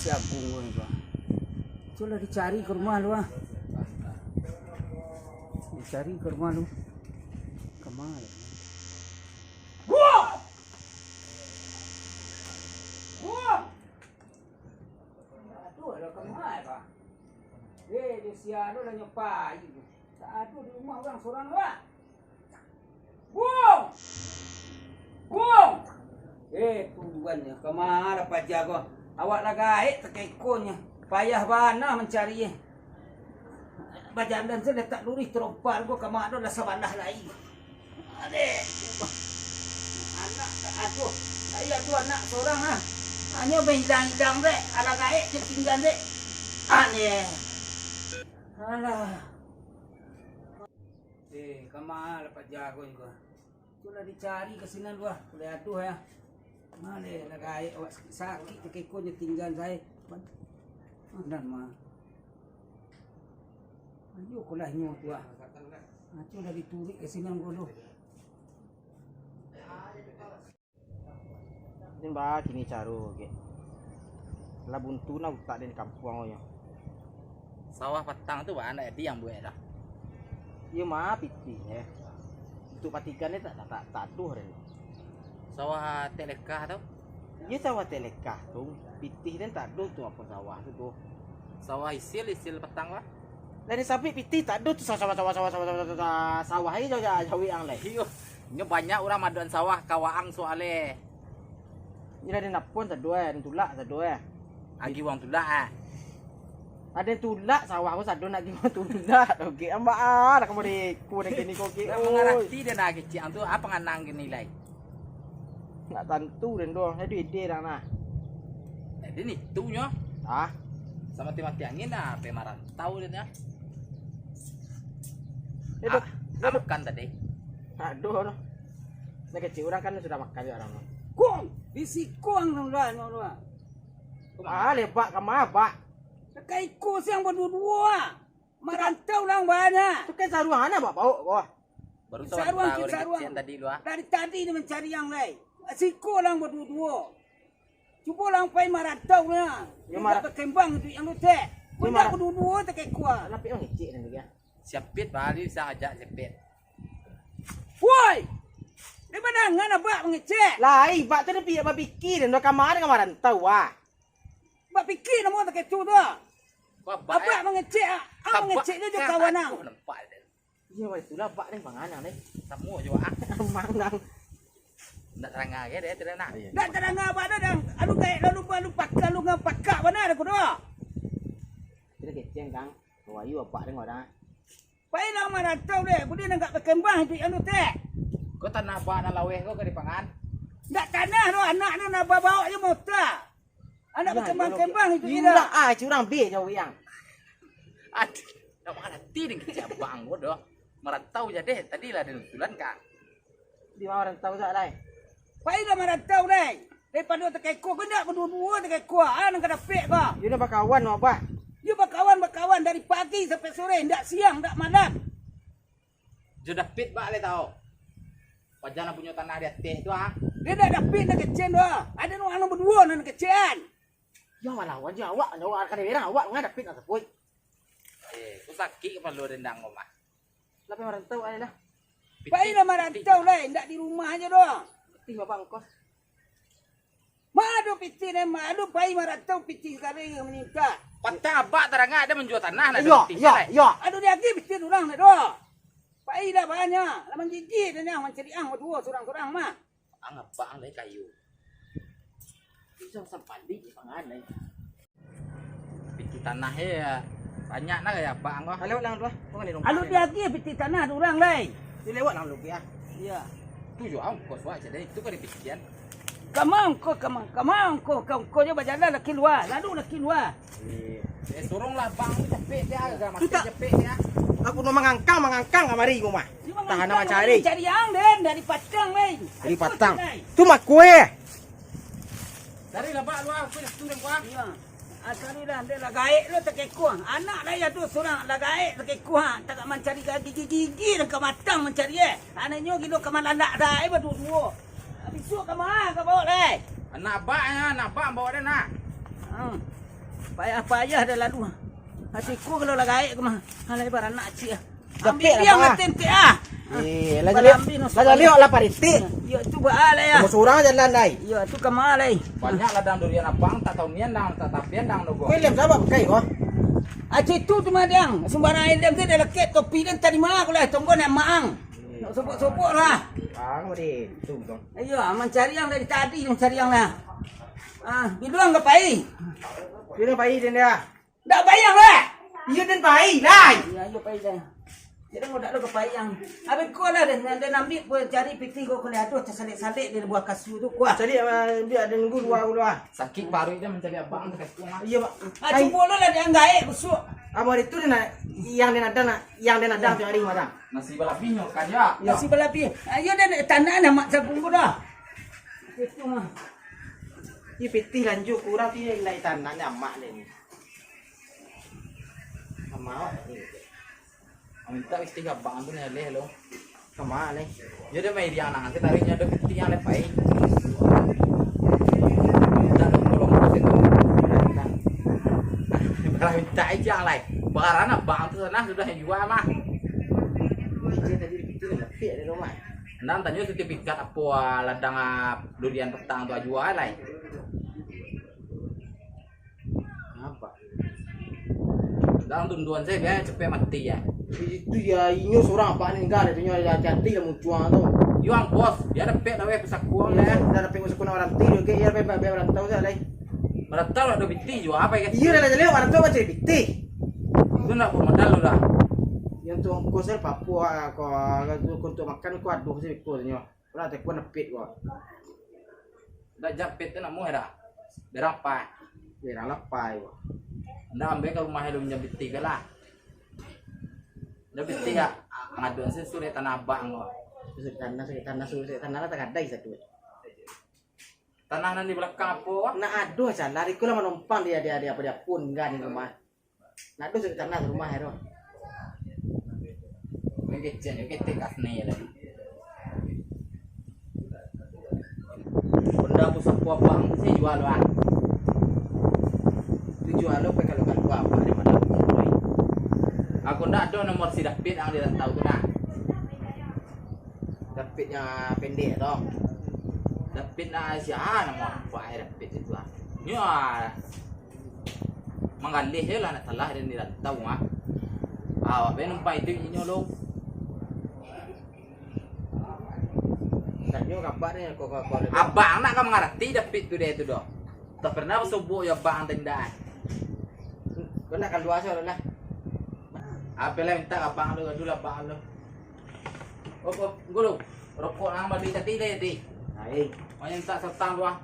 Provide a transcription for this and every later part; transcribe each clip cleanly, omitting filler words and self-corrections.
si Agung itu. Coba dicari ke rumah lu ah. Dicari ke rumah lu. Kemana? Buang! Buang! Aduh, ada kemana pak? Dia siapa lu dah nyopai. Aduh di rumah orang seorang lu ah. Buang! Buang! Tuannya kemana Pak Jago? Awak lah gaik tekekonya. Payah bana mencari ye. Badan dan saya tak lurih terompal gua kemana lah sabalah lagi. Adik. Anak aduh. Saya tu anak seorang ah. Hanya bindang-bindang dek. Ala gaik tinggal dek. Aneh. Alah. Kemana Pak Jago juga? Sudah dicari ke sini gua. Boleh aduh ya. Mana lah gaya awak sakit kekonya tinggal saya. Dan mah. Ayo kulah nyu tua. Acu dah diturik ke sini gua. Ini bah kini caru ke. Lah buntu na utak di kampung nya. Sawah petang tu bah anak dia yang buat dah. Iya mah piti ya. Untuk patikan ni tak tuh ren. Sawah telekah tu. Iya sawah telekah tu. Pitih dan tak tuh tu apa sawah tu tu. Sawah isil petang lah. Dari sapi pitih tak tuh sawah ini jauh yang lain. Iyo. Ini banyak orang maduan sawah kawaang soale. Ini ada napon tak dua, ada tulak tak dua. Agi wang tulak ah. Ada tulak sawah aku satu nak gimana tulak. Okey, amba nak kamu di kurang kini koki. Mengerti dia nak kecil tu apa nganang nilai. Nak tentu dan doang. Saya ide dah nak. Jadi ni tu nya. Ah, sama mati angin nah, pemaran. Tahu dia nya. Itu makan tadi. Aduh, noh. Nak kecil orang kan sudah makan dia orang. Kuang, bisi kuang nang lah. Ah, lepak kemana, Pak? Kaiko siang berdua. Merantau lang banyak. Itu kan saruhan apa, Pak? Baru Saruang tahu kita saruang. tadi lu ah. Dari tadi dia mencari yang lain. Siko lang berdua. Cuba lang pai merantau nya. Ya, Dia berkembang itu yang lu teh. Benda berdua tak kaiko. Tapi orang ngecik dan dia. Siapit bali bisa ajak siapit. Woi. Dia badangan abak mengecek. Lai, Pak tu dia pikir dan kemarin rantau ah. Bak fikir nama tak kaiko tu. Abak mengecek. Mengecek dia je kawanang. Nampak dia. Iya, wah itulah Pak ni panganan ni. Semua juga ah. Mangang. Nak terang aja dia tidak nak. Tak terang apa dah dang. Alu kayak lalu pakak lu ngam pakak mana ada kudu. Kita keceng kang. Wayu apa ni ngora. Pai lang merantau deh. Budi nak berkembang itu yang lu teh. Kau tanah ba na laweh kau ke di pangan. Tak tanah tu anak tu nak bawa je motor. Anak berkembang itu Tidak tidak. ah, curang be jauh yang. Aduh, nak makan hati dengan kecil bang gua doh. Merantau jadi tadi lah di bulan kak. Di mana rantau tak lai? Pai lah merantau deh. Daripada tak kaiko benda kedua-dua tak kaiko. Nak kena pek kau. Dia nak berkawan apa? Dia berkawan dari pagi sampai sore, ndak siang, ndak malam. Sudah pit bak le tahu. Wajana punya tanah dia teh tu ah. Dia dah dapit nak kecen dah. Ada nu anu berdua nak kecen. Ya malah wajah awak akan dia awak ngada pit atau poi. Ku sakit kepala rendang kau mah. Tapi merantau ada lah. Pai lah merantau lah, ndak di rumah aja dah. Piti bapak kos. Madu piti ni madu pai merantau piti sekali yang meningkat. Patah abak terang ada menjual tanah nak Ya. Aduh dia lagi piti orang ni dah. Pai dah banyak. Laman gigi dia yang mencari berdua surang-surang mah. Anggap bang le kayu. Bisa sampandi di pangan lai. Piti tanah ya banyak nak ya bang kau. Lewat lang dua. Kau ni Aduh dia lagi piti tanah orang lain. Dia lewat lang lu ya. Ya. Tu jo kos wah jadi itu kan dipikirkan. Kamang kau je berjalan laki luar. Lalu laki luar. Soronglah bang cepet dia agak masih cepet dia. Aku nak mengangkang kamari gua mah. Tahan nama cari. Cari yang den dari Patang lain. Dari Patang. Tu mak kue. Dari lah bak luar aku dah turun kuah. Ya. Asari dah dia lah gaik lu tak kekuah. Anak dia tu seorang lah gaik tak kekuah. Tak mencari gigi-gigi dan ke matang mencari Anaknya gitu ke mana anak dah berdua. Besok ke mana kau bawa leh? Anak bak bawa dia nak. Payah-payah dah lalu. Hatiku kalau lah gaik ke mah. Halai barang nak cik ah. Dapet Ambil dia apa? ngatin ke ah. Lah liok lah pariti. Ya tu baalai ya. Kamu surang jalan dai. Ya tu kamalai. Banyak ladang durian abang tak tahu nian dang tak tapian dang dogo. Kowe lem sama pakai kok. Acik tu tu madang. Sembarang ilmu tu dah leket topi dan tadi mana aku lah. Tunggu nak maang. Nak sopok-sopok lah. Kamu di tu dong. Ayo, mencari yang dari tadi mencari yang lah. Biluang ke pai? Dia pai dia. Tak bayang lah. Iya dan pai lah. Ya, ayo pai dah. Jadi mau tak lo ke pai yang. Habis kau lah dan ambil pun cari piti kau kena aduh tersalik-salik dia buat kasu tu kuah. Jadi dia ada nunggu dua. Sakit paru dia mencari abang dekat rumah. Iya, Pak. Cuba lo lah dia gaik busuk. Abang itu dia nadang tu hari mana? Nasi balapinyo kan ya. Ya si balapi. Ayo dan tanah nak mak sabung kau dah. Itu mah. Ini peti lanjut kurang tu yang naik tanah nyamak ni. Sama ni. Minta istri abang tu ni leh lo. Sama ni. Dia dah mai dia anak kita tariknya ada peti yang lepai. Tak ada kolong itu. Kalau minta aja lah. Bakaran abang tu sana sudah jual mah. Dia tadi peti lebih ada rumah. Nan tanya sertifikat apa ladang durian petang tu jual lah. Apa? Dalam tunduan saya biar cepet mati ya. Itu ya inyo seorang apa ni enggak ada tu nyonya cantik kamu cuang tu. Yuang bos, dia dapat dah pesakuan Ya, lah. dah dapat masuk kuna orang tidur ke ya bebe orang tahu dah lai. Merata lah ada binti jual apa ya? Iya dah jadi orang tahu macam piti. Itu nak modal lo dah. Yang tu aku sel Papua ko untuk makan ko aduh sih ko nyo. Ora te ko nepit ko. Dah japit tu nak muat dah. Berapa? Dia lepai ko. Dah ambil ke rumah lu punya binti ke lah. Dah binti ya. Ngadu saya surat tanah abang ko. Sakit tanah lah tak ada satu. Tanah nan di belakang apa? Nak aduh aja lari ko lah menumpang dia apa dia pun enggak di rumah. Nak aduh sakit tanah rumah hero. Ini kecil, kita kasih lah. Benda pusat abang saya jual lah. Tujuan lo kalau apa di mana? Aku ndak ada nomor si David yang dia tahu tu dah. Dapitnya pendek dong. David nak siapa nama apa David itu ah. Ni ah. Mengalih je lah nak salah dia ni tak tahu ah. Awak numpai itu inyo lo. Tanya kabar ni kau Abang nak kau mengerti David tu dia tu dah. Tak pernah bersubuh ya abang tendai. kau nak keluar lah. Apa lah minta abang lu dulu abang lu. Oh, guru. Rokok nang bagi tadi di. Hai. Macam tak sertang tu ah.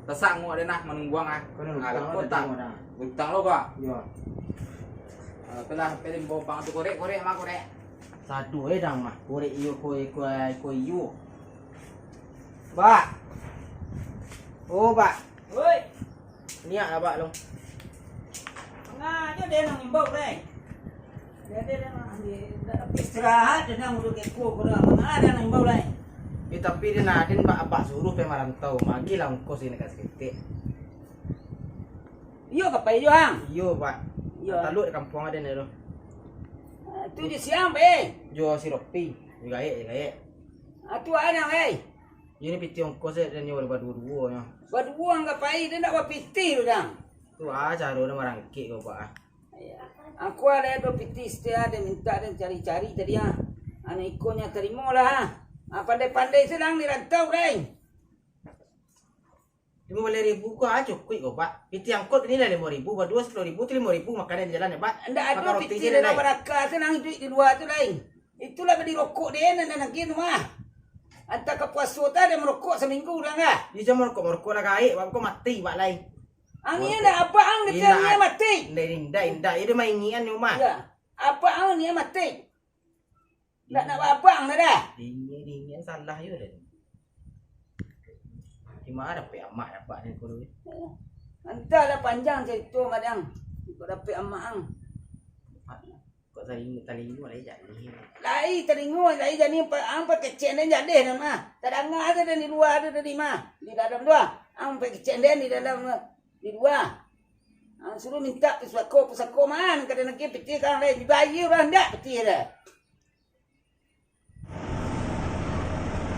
Tasak ngua dia nah menungguang ah. Kau nak utang dah. Utang lo kah? Yo. Telah pelin bopang tu korek mak korek. Satu dang mah. Korek iyo ko iyo. Pak. Oh, Pak. Oi. Niat lah Pak long. Ngajo dia nang imbau deh. Dia nang istirahat dia nang urut keko ko dah. Ada nang imbau deh. Tapi dia nadin Pak suruh pe marantau. Magi lah ongkos ini kat seketik. Iyo ke pai juang. Iyo Pak. Yo. Talut kampung ada ni tu. Tu di siang be. Jo siropi. Gaek. Tu ada be. Ini piti ongkos dia ni baru dua nya. Berdua ke pai dia nak piti tu dah. Tu cara dia marangkik kau Pak. Aku ada dua piti setia dia minta dia cari-cari tadi ah. Anak ikonnya terima lah. Pandai-pandai sedang di rantau deh. 5.000 kau cukup kau Pak. Piti angkot ni lah 5.000, berdua 10.000 tu 5.000 makan di jalan ya Pak. Ndak ada piti dia nak berakar senang duit di luar tu lain. Itulah beli rokok dia nak gitu mah. Antara kepuasan tu dia merokok seminggu dah enggak? Dia cuma merokok lah gaik, Pak kau mati Pak lain. Angin dah apa ang dia mati. Indah. Dia main ngian ni rumah. Ya. Apa ang dia mati? Nak apa ang dah? Dingin salah je dah. Di mana dapat amak dapat ni kau ni. Entahlah panjang cerita madang. Kau dapat amak ang. Kau talingu lah jadi. Lai telingu lai jadi ang pakai kecil dan jadi nama. Terdengar ada di luar ada di mana? Di dalam dua. Ang pakai kecil dan di dalam di luar. Suruh minta pusako mana kada nak peti kan le dibayar orang dak peti dah.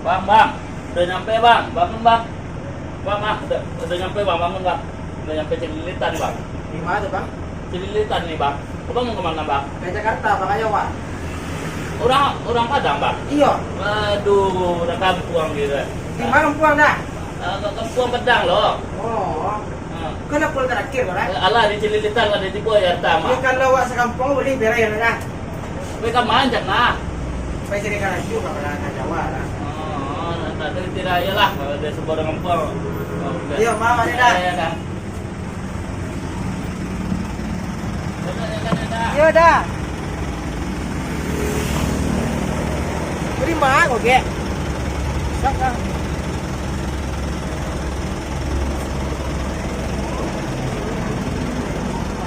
Bang, udah nyampe bang, bangun bang. Bang, udah nyampe bang, bangun bang. Udah nyampe Cililitan nih bang. Di mana tuh, Bang? Cililitan nih bang. Abang mau kemana bang? Ke Jakarta, Bang Jawa. Orang Padang bang. Iya. Aduh, udah kampuang gitu. Di mana pulang dah? Kampuang Padang loh. Oh. Kena pulang terakhir, Bang. Alah di Cililitan ada di Buaya Tama. Ini kalau awak sekampung boleh berai ya, dah. Mereka manjat nah. Supaya jadi kan juga ke Jawa lah. Oh, nanti tidak ya lah kalau ada sebuah kampung. Iya, mama ni dah. Ya dah. Iya dah. Terima kok, Gek. Sak.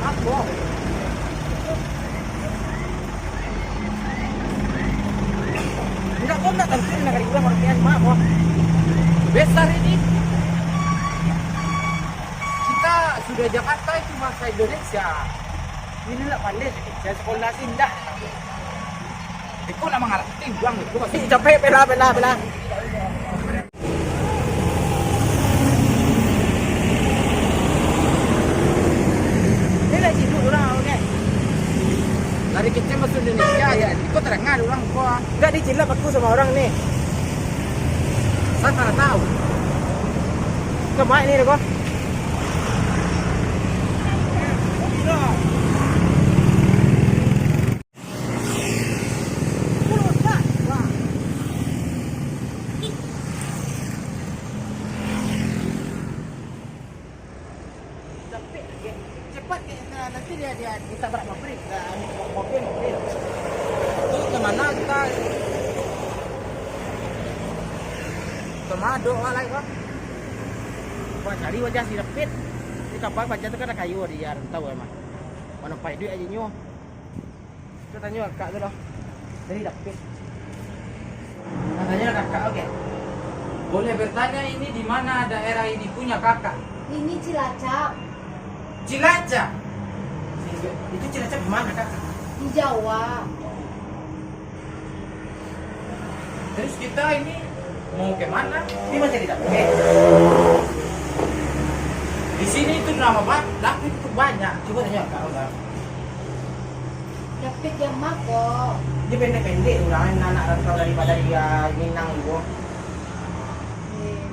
Apa? Enggak kok nak tentu nak kali orang orang mah kok. Besar ini. Kita sudah Jakarta itu masa Indonesia. Ini lah pandai saya sekolah sindah. Ikaw na mga rating buang itu kasi Capek bela. Ini lah sibuk orang okey. dari kecil masuk Indonesia ya itu terengan orang gua. Enggak dicilap aku sama orang nih. Saya mana tahu. Kemana ini kok? Cepat nanti dia ditabrak mobil. Mobil. Terus kemana kita? Kemana doa lagi kok? Buat cari wajah si David. Di kapal baca tu kan ada kayu dia tahu emang. Mana pai duit aja nyo. Kita tanya kakak tu dah. Dari David. Katanya kakak okey. Boleh bertanya ini di mana daerah ini punya kakak? Ini Cilacap Cilacap. Itu Cilacap di mana kak? di Jawa. Terus kita ini mau ke mana? Ini masih di David. Di sini itu nama David itu banyak. Coba tanya kakak orang. Dapat yang mako. Dia pendek-pendek orang anak rantau daripada dia Minang dulu.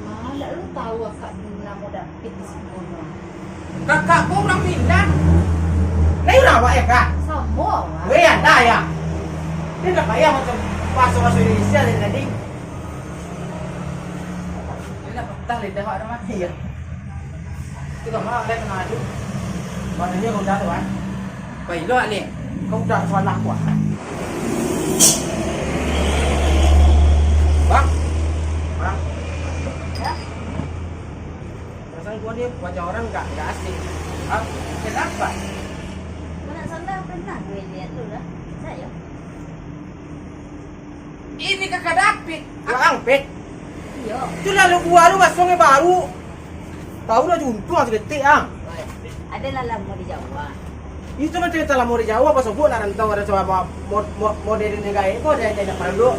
Malah lu tahu akak nama Dapat di sini. Kakakku orang Minang. Nah, ini apa ya kak? Sama. Weh ada ya. Dia tak kayak macam masuk Indonesia dari tadi. Ini nak patah lidah ada mah. Iya. Itu kemana lihat kena adu. Badannya kau dah tu kan? Baik lo ni. Kau dah salah kuat. Bang. Bang, Ya. perasaan gua ni wajah orang enggak asing. Ah, kenapa? Mana sana pernah gue lihat lu lah. Saya. Ini kakak David. Bang, pet. Iya. Itu lalu gua lu basongnya baru. Tahu dah juntung sedetik ah. Ada lalang mau di Jawa. Itu mah cerita lama di Jawa pas gua lah rantau ada coba modern gaya kok dia jadi perlu.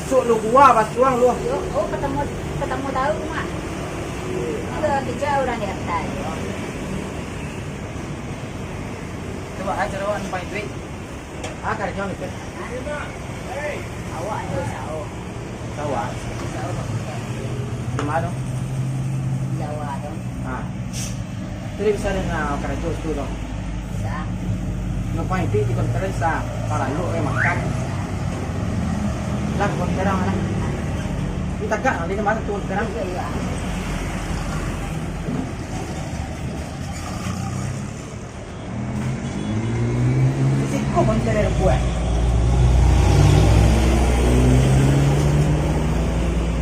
Sok lu gua pas tuang lu. Yo, oh ketemu tahu mah. Itu di Jawa orang di atas. Coba aja lawan pakai duit. Ah, kerja ni pet. Awak ada sao. Tahu ah. Sao Di mana? Jawa dong. Ah. Jadi bisa dengan kerja itu dong. Bisa. Ngapain di konferensi para lu makan. Lah kau sekarang mana? Kita gak nanti mana tuh sekarang? Iya. Kau mencari gue.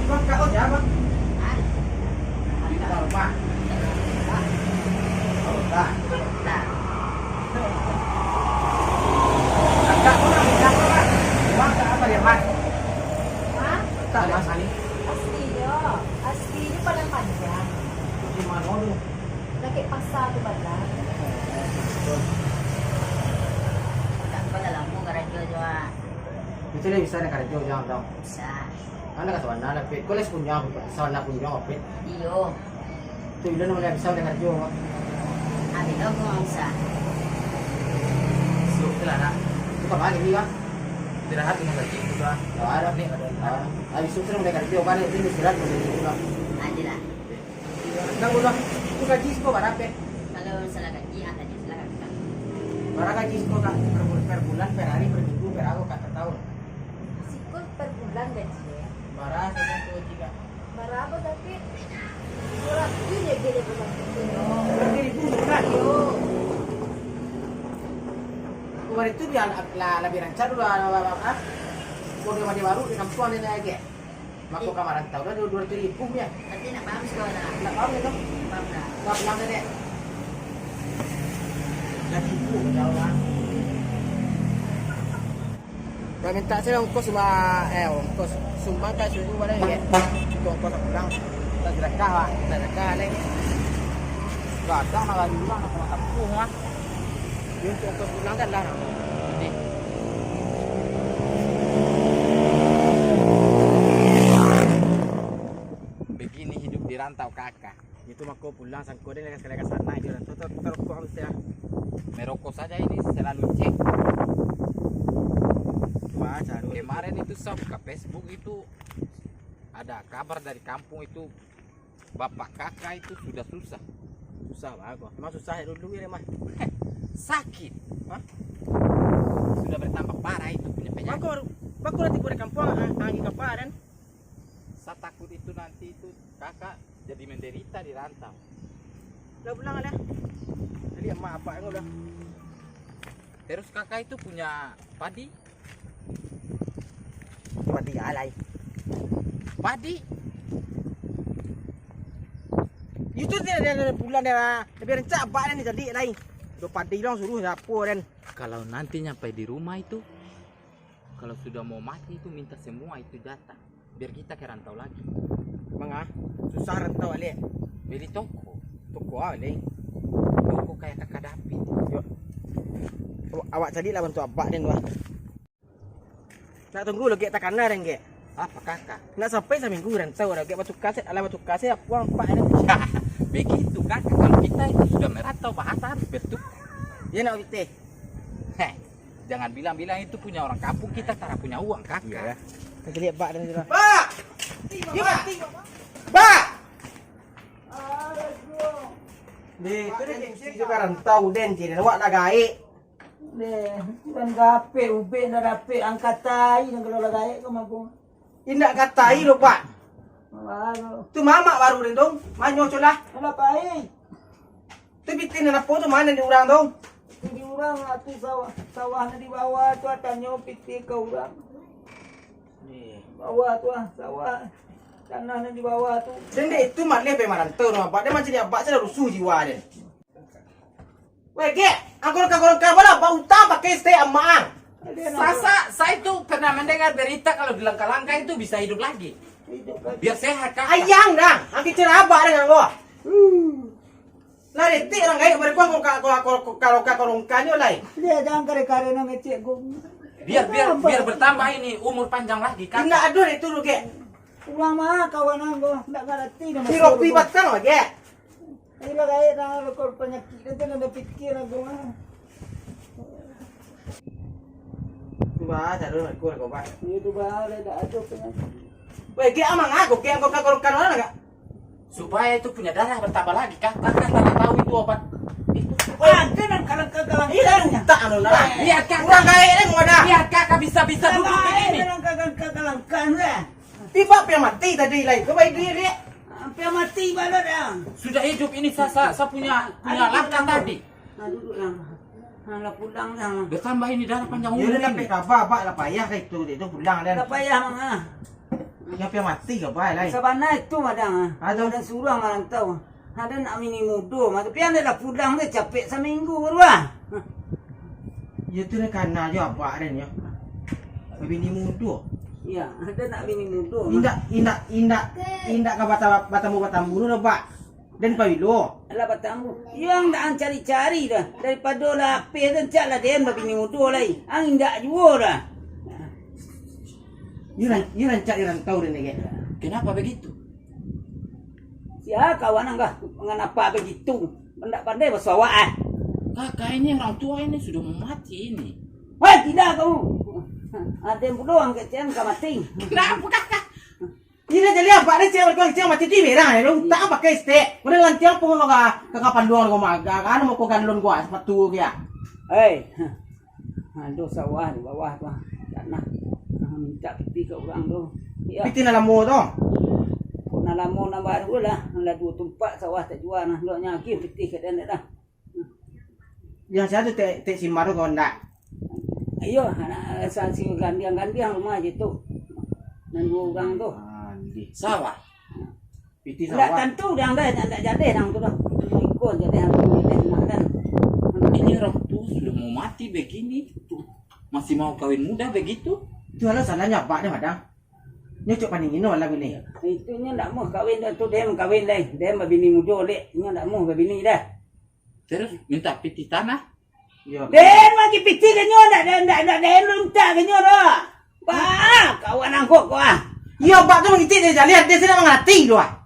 Kakak kau siapa? Kita lupa. Oh, tak. Kakak kau nak siapa kan? Kakak apa dia mas? Hah? Tak mas Ali. Aslinya pada panjang. Di mana lu? Lagi pasar tu badan. Sila bisa na karjo jangan tahu. Bisa. Anda ka sawana na pit. Koles punya sawana punya pit. Iyo. Tu ilan naman bisa na karjo. Abi daw kung bisa. So sila na. Tu ka bagi ni ba? Istirahat dengan lagi tu ba. Ada ni ada. Ay sutra mo karjo kan ini istirahat mo ni ba. Ada lah. Nang ulah. Tu ka jis ko barape. Kalau salah gaji, ada di salah gaji. Barang ka jis ko ka per bulan per hari per minggu per aku kata tahun. Sikul per bulan gaji. Barang saya tu juga. Berapa tapi? Surat itu ya gede bulan. Berdiri tu bukan. Iyo. Kemarin itu dia lebih lancar dulu apa? Keluarga mandi baru di kampung ada lagi. Masuk kamar rantau udah 200.000 ya. Tapi nak paham sekolah. Nak paham itu? Paham dah. Nggak pulang deh. Dan ibu jauh kan. Gak minta saya ongkos cuma ongkos sumbang kan suruh pada ya. Itu ongkos pulang. Kita sedekah pak, kita sedekah lagi. Gak ada nak lagi pulang nak pulang kampung mah. Dia untuk ongkos pulang kan lah. Ini. Begini hidup di rantau kakak. Itu mah kau pulang sang kau dia sekali ke sana dia terus kau mesti merokok saja ini selalu cek. Baca kemarin itu saya buka Facebook itu ada kabar dari kampung itu bapak kakak itu sudah susah banget. Emang susah dulu ya mah sakit. Hah? Sudah bertambah parah itu punya penyakit. Baku nanti gue kampung angin kemarin. Saya takut itu nanti itu kakak jadi menderita di rantau. Udah pulang ada. Jadi emak apa yang udah. Terus kakak itu punya padi. Padi alay. Padi. Itu dia dari bulan dia lebih rencana apa nih jadi lain. Do padi dong suruh nyapu dan. Kalau nanti nyampe di rumah itu, kalau sudah mau mati itu minta semua itu jatah. Biar kita ke rantau lagi. Bang susah rantau ale. Beli toko ale. Toko kayak kakak David. Yuk. Awak tadi lah bantu abak den wah. Nak tunggu lagi tak kana den ge. Apa kakak? Nak sampai seminggu rantau lagi batu kaset ala batu kaset puang pak den. Begitu kakak kalau kita itu sudah merantau bahasa harus bertuk. Ya nak wite. Jangan bilang-bilang itu punya orang kampung kita tak punya uang kakak. Iya ya. Kita lihat Pak dan sudah. Pak! Iya, Pak! Di itu dia juga rantau den cina awak nak gaik. Deh, kan gape ube na dape angkat tai nang kalau gaik ke mabung. Indak katai lo Pak. Baru. Tu mama baru den dong. Manyo colah. Ala pai. Tu bitin na po tu mana di urang dong. Di urang atu sawah na di bawah tu atanyo piti ke urang. Bawah tu sawah. Tanah na di bawah tu. Dan dia itu malah pe marantau no Pak. Dia macam dia Pak saya rusuh jiwa den. Weh, ge, angkor kabala bau ta pakai stay amaang. Saya itu pernah mendengar berita kalau di langkah-langkah itu bisa hidup lagi. Biar sehat kakak. Ayang dah, angki ceraba dengan gua. Lari ti orang gaya berkuang kalau kalongkanyo lai. Dia jangan kare-kare nang ngecek gua. Biar bertambah ini umur panjang lagi kakak. Inna aduh itu lu ge. Ulang mah kawanan gua ndak ngerti nama. Si Ropi batang lo ge. Ila gaya nang rekor penyakit itu nang pikir gua. Ba, taruh aku Pak. Itu bahaya dah ada penyakit. Weh, ge amang aku ge angkor kalongkan mana enggak? Supaya itu punya darah bertambah lagi kakak tak tahu itu obat. Itu Ada nang kalang-kalang. Iya, tak anu lah. lihat kakak. Kurang gaya ni ngoda. Lihat kakak bisa duduk begini. Nang kalang-kalang lah. Tiba pe mati tadi lai. Kau baik dia. Hampir mati bala dah. Sudah hidup ini saya punya langkah tadi. Nah, duduk lang. Lah pulang dah. Bertambah ini darah panjang Ya umur udah ini. pe kapa Pak lah payah kayak itu pulang dan. Tak payah mah. Ya pe mati ke Pak lai. Sabana itu madang. Ada Dan surang marang tahu. Ada nak mini mudo, mah tapi anda lah pulang dia capek seminggu baru ah. Ya tu karena je apa dan ya. Bini muda. Ya, ada nak mini mudo. Indak ke batamu dulu Pak. Dan pawilo. Alah batamu. Yang dah cari-cari dah daripada lape dan caklah dia bini mudo lai. Angin dak jua dah. Yuran cak yuran tahu deh nih. Kenapa begitu? Ya kawan enggak mengapa begitu? Enggak pandai bersawaan. Kakak ini orang tua ini sudah mau mati ini. Wah tidak kamu. Ada yang doang kecian kamu mati. Kenapa kakak? Ini jadi apa? Ada cewek mati di merah ya. Lu tak pakai ste. Udah lantiang pun kakak panduan gua maga. Kan mau kau gandlon gua sepatu ya. Aduh sawah di bawah tuh. Tanah. Minta piti ke orang tu. Ya. Piti dalam mu tu. Kau nak lama nak baru lah. Nak 2 tempat sawah tak jual nah. Nak nyaki piti ke dan dah. Yang satu tek simaru kau ndak. Ayo anak saksi gandiang rumah je tu. Dan 2 orang tu. Sawah. Piti Tak sawah. tentu dah tak jadi dah tu dah. Ikut jadi nak kan. Ini orang tua sudah mau mati begini. Masih mau kawin muda begitu? Itu adalah salahnya apa dia madang. Nyocok paningin lah ini. Itunya tak mau kahwin dah tu dia mau kahwin dah. Dia mau bini muda lek. Nya tak mau bini dah. Terus minta piti tanah? Yo. Den magi piti ke nyo dak den lunta ke nyo dah. Ba, kawan angkok kau ah. Yo bak tu mengitik dia lihat dia sedang mengerti tu ah.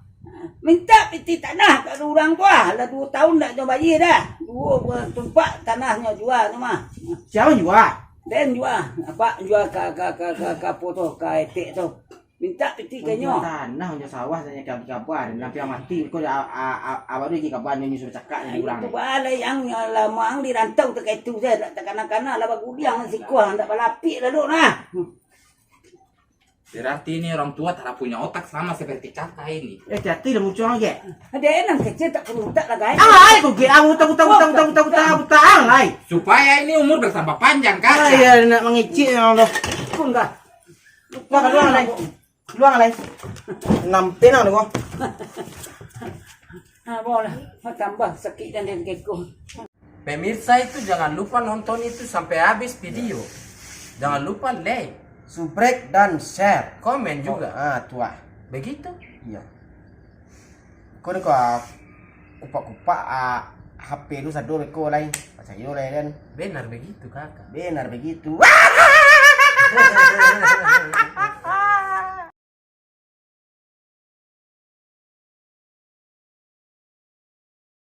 Minta piti tanah kat orang tu ah. Dah 2 tahun dak jual bayi dah. 2 tempat tanahnya jual tu mah. Siapa jual? Den jual. Apa jual ka foto ka etek tu. Minta piti ke nyo. Tanah hanya sawah hanya kabar nanti yang mati kau awak dia kabar ni sudah cakap ni orang. Itu balai yang lama ang dirantau tak itu saya tak kanak-kanak lah bagudiang si kuah tak balapik lah duk nah. Berarti ini orang tua tak punya otak sama seperti kakak ini. Hati dah muncul lagi. Ada enang kecil tak perlu tak lah guys. Ai kau ge aku utang lai. Supaya ini umur bertambah panjang kakak. Ya nak mengicik yang Allah. Pun dah. Luang lai. Luang lai. Nampen ang ko. Boleh. Tambah sakit dan kekku. Pemirsa itu jangan lupa nonton itu sampai habis video. Jangan lupa like, Subrek dan share. komen juga. Tua. Begitu? Iya. Kau ni kau kupak-kupak HP lu sadu beko lai. Pasal yo lai kan. Benar begitu kakak. Benar begitu.